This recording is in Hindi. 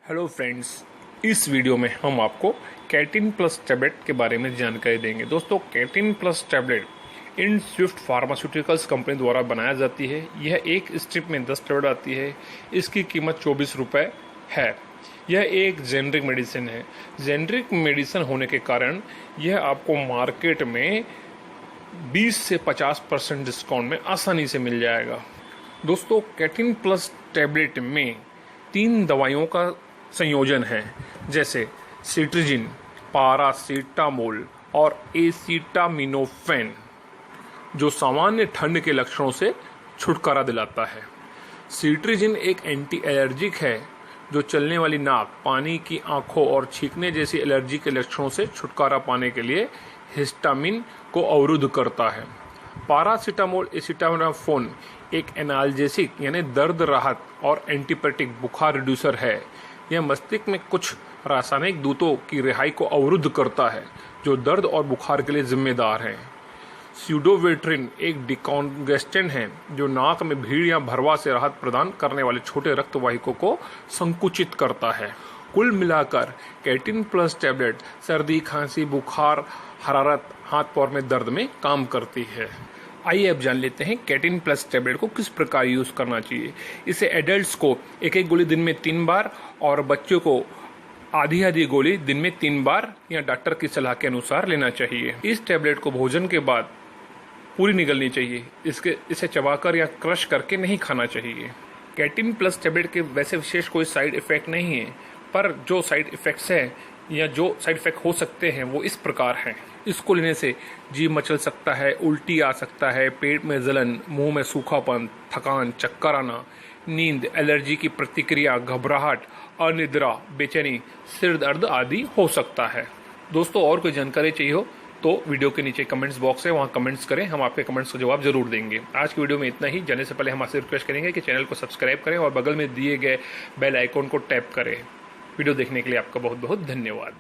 हेलो फ्रेंड्स, इस वीडियो में हम आपको कैटिन प्लस टैबलेट के बारे में जानकारी देंगे। दोस्तों, कैटिन प्लस टैबलेट इन स्विफ्ट फार्मास्यूटिकल्स कंपनी द्वारा बनाया जाती है। यह एक स्ट्रिप में 10 टैबलेट आती है। इसकी कीमत 24 रुपये है। यह एक जेनरिक मेडिसिन है। जेनरिक मेडिसिन होने के कारण यह आपको मार्केट में 20 से 50% डिस्काउंट में आसानी से मिल जाएगा। दोस्तों, कैटिन प्लस टैबलेट में 3 दवाइयों का संयोजन है, जैसे सिट्रिजिन, पारासीटामोल और एसिटामिनोफेन, जो सामान्य ठंड के लक्षणों से छुटकारा दिलाता है। सिट्रिजिन एक एंटी एलर्जिक है जो चलने वाली नाक, पानी की आंखों और छींकने जैसी एलर्जी के लक्षणों से छुटकारा पाने के लिए हिस्टामिन को अवरुद्ध करता है। पारासीटामोल एसिटामिनोफेन एक एनाल्जेसिक यानी दर्द राहत और एंटीपायरेटिक बुखार रिड्यूसर है। यह मस्तिष्क में कुछ रासायनिक दूतों की रिहाई को अवरुद्ध करता है जो दर्द और बुखार के लिए जिम्मेदार हैं। स्यूडोवेट्रिन एक डिकॉन्गेस्टेंट है जो नाक में भीड़ या भरवा से राहत प्रदान करने वाले छोटे रक्तवाहिकों को संकुचित करता है। कुल मिलाकर कैटिन प्लस टैबलेट सर्दी, खांसी, बुखार, हरारत, हाथ पैर में दर्द में काम करती है। आइए अब जान लेते हैं कैटिन प्लस टैबलेट को किस प्रकार यूज करना चाहिए। इसे एडल्ट्स को एक गोली दिन में 3 बार और बच्चों को आधी गोली दिन में 3 बार या डॉक्टर की सलाह के अनुसार लेना चाहिए। इस टैबलेट को भोजन के बाद पूरी निगलनी चाहिए। इसे चबाकर या क्रश करके नहीं खाना चाहिए। कैटिन प्लस टैबलेट के वैसे विशेष कोई साइड इफेक्ट नहीं है, पर जो साइड इफेक्ट्स हैं या जो साइड इफेक्ट हो सकते हैं वो इस प्रकार हैं। इसको लेने से जी मचल सकता है, उल्टी आ सकता है, पेट में जलन, मुंह में सूखापन, थकान, चक्कर आना, नींद, एलर्जी की प्रतिक्रिया, घबराहट, अनिद्रा, बेचैनी, सिर दर्द आदि हो सकता है। दोस्तों, और कोई जानकारी चाहिए हो तो वीडियो के नीचे कमेंट्स बॉक्स है, वहाँ कमेंट्स करें। हम आपके कमेंट्स का जवाब जरूर देंगे। आज की वीडियो में इतना ही। जाने से पहले हम आपसे रिक्वेस्ट करेंगे कि चैनल को सब्सक्राइब करें और बगल में दिए गए बेल आइकॉन को टैप करें। वीडियो देखने के लिए आपका बहुत बहुत धन्यवाद।